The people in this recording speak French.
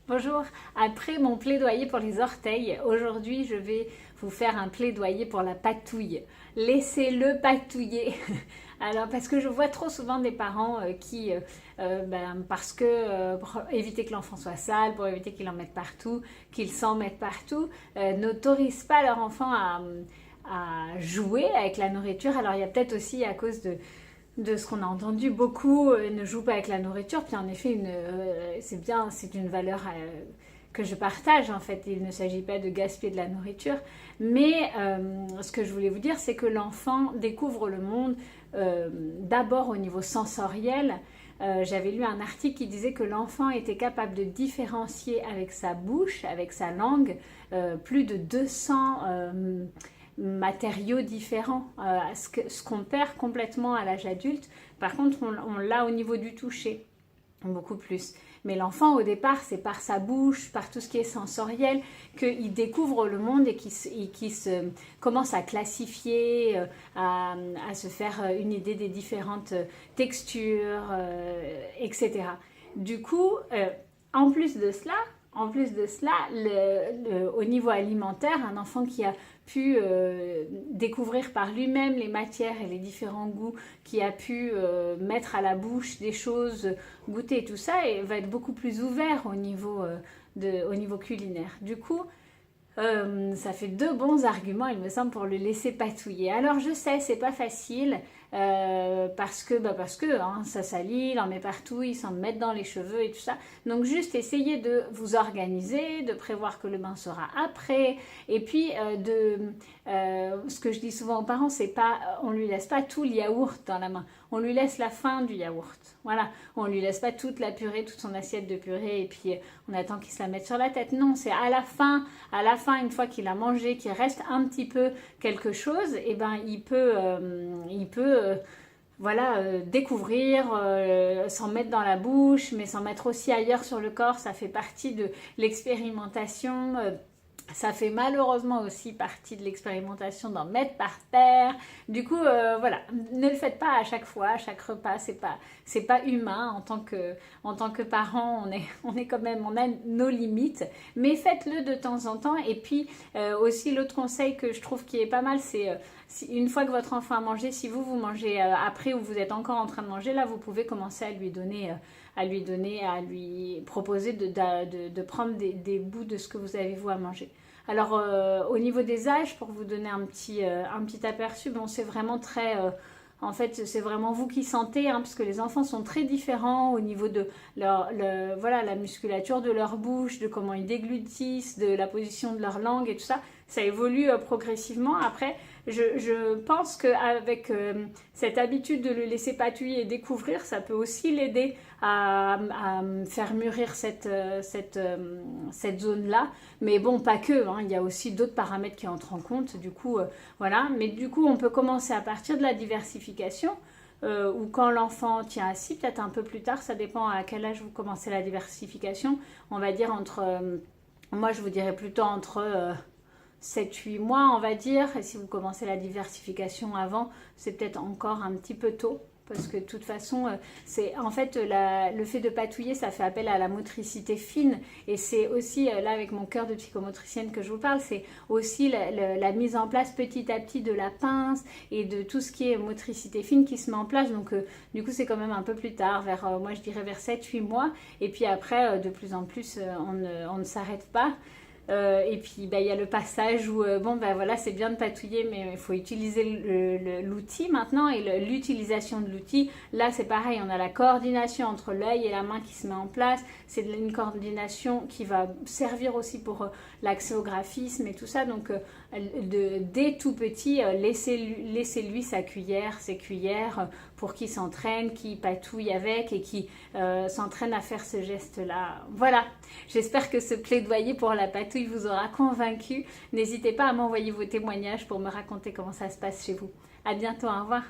Bonjour, après mon plaidoyer pour les orteils, aujourd'hui je vais vous faire un plaidoyer pour la patouille. Laissez-le patouiller. Alors parce que je vois trop souvent des parents qui, parce que pour éviter que l'enfant soit sale, pour éviter qu'il en mette partout, qu'il s'en mette partout, n'autorisent pas leur enfant à jouer avec la nourriture. Alors il y a peut-être aussi à cause de ce qu'on a entendu, beaucoup ne jouent pas avec la nourriture. Puis en effet, c'est bien, c'est une valeur que je partage en fait. Il ne s'agit pas de gaspiller de la nourriture. Mais ce que je voulais vous dire, c'est que l'enfant découvre le monde d'abord au niveau sensoriel. J'avais lu un article qui disait que l'enfant était capable de différencier avec sa bouche, avec sa langue, plus de 200 matériaux différents, ce qu'on perd complètement à l'âge adulte. Par contre, on l'a au niveau du toucher, beaucoup plus. Mais l'enfant, au départ, c'est par sa bouche, par tout ce qui est sensoriel, qu'il découvre le monde et qu'il commence à classifier, à se faire une idée des différentes textures, etc. Du coup, en plus de cela, au niveau alimentaire, un enfant qui a pu découvrir par lui-même les matières et les différents goûts, qui a pu mettre à la bouche des choses, goûter tout ça, et va être beaucoup plus ouvert au niveau culinaire. Du coup, ça fait deux bons arguments, il me semble, pour le laisser patouiller. Alors je sais, c'est pas facile, parce que hein, ça salit, il en met partout, il s'en met dans les cheveux et tout ça. Donc juste essayez de vous organiser, de prévoir que le bain sera après, et puis ce que je dis souvent aux parents, c'est pas, on lui laisse pas tout le yaourt dans la main, on lui laisse la fin du yaourt. Voilà, on lui laisse pas toute la purée, toute son assiette de purée, et puis on attend qu'il se la mette sur la tête. Non, c'est à la fin, une fois qu'il a mangé, qu'il reste un petit peu quelque chose, et ben il peut découvrir, s'en mettre dans la bouche, mais s'en mettre aussi ailleurs sur le corps. Ça fait partie de l'expérimentation. Ça fait malheureusement aussi partie de l'expérimentation d'en mettre par terre. Du coup, voilà, ne le faites pas à chaque fois, à chaque repas. C'est pas humain en tant que parent. On est quand même, on a nos limites, mais faites-le de temps en temps. Et puis aussi l'autre conseil que je trouve qui est pas mal, c'est une fois que votre enfant a mangé, si vous mangez après ou vous êtes encore en train de manger, là vous pouvez commencer à lui proposer de prendre des bouts de ce que vous avez vous à manger. Alors au niveau des âges, pour vous donner un petit aperçu, bon c'est vraiment très... en fait, c'est vraiment vous qui sentez, hein, parce que les enfants sont très différents au niveau de la musculature de leur bouche, de comment ils déglutissent, de la position de leur langue et tout ça. Ça évolue progressivement. Après, je pense qu'avec cette habitude de le laisser patouiller et découvrir, ça peut aussi l'aider à faire mûrir cette zone-là. Mais bon, pas que, hein, il y a aussi d'autres paramètres qui entrent en compte. Du coup, voilà. Mais du coup, on peut commencer à partir de la diversification. Ou quand l'enfant tient assis, peut-être un peu plus tard, ça dépend à quel âge vous commencez la diversification. On va dire moi je vous dirais plutôt entre 7-8 mois, on va dire. Et si vous commencez la diversification avant, c'est peut-être encore un petit peu tôt. Parce que de toute façon, c'est en fait le fait de patouiller, ça fait appel à la motricité fine. Et c'est aussi, là avec mon cœur de psychomotricienne que je vous parle, c'est aussi la mise en place petit à petit de la pince et de tout ce qui est motricité fine qui se met en place. Donc du coup, c'est quand même un peu plus tard, moi je dirais vers 7-8 mois. Et puis après, de plus en plus, on ne s'arrête pas. Et puis il y a le passage où voilà, c'est bien de patouiller, mais il faut utiliser l'outil maintenant. Et l'utilisation de l'outil, là c'est pareil, on a la coordination entre l'œil et la main qui se met en place. C'est une coordination qui va servir aussi pour l'accès au graphisme et tout ça. Donc dès tout petit, laissez-lui sa cuillère, ses cuillères, pour qu'il s'entraîne, qu'il patouille avec et qu'il s'entraîne à faire ce geste-là. Voilà, j'espère que ce plaidoyer pour la patouille vous aura convaincu. N'hésitez pas à m'envoyer vos témoignages pour me raconter comment ça se passe chez vous. À bientôt, au revoir.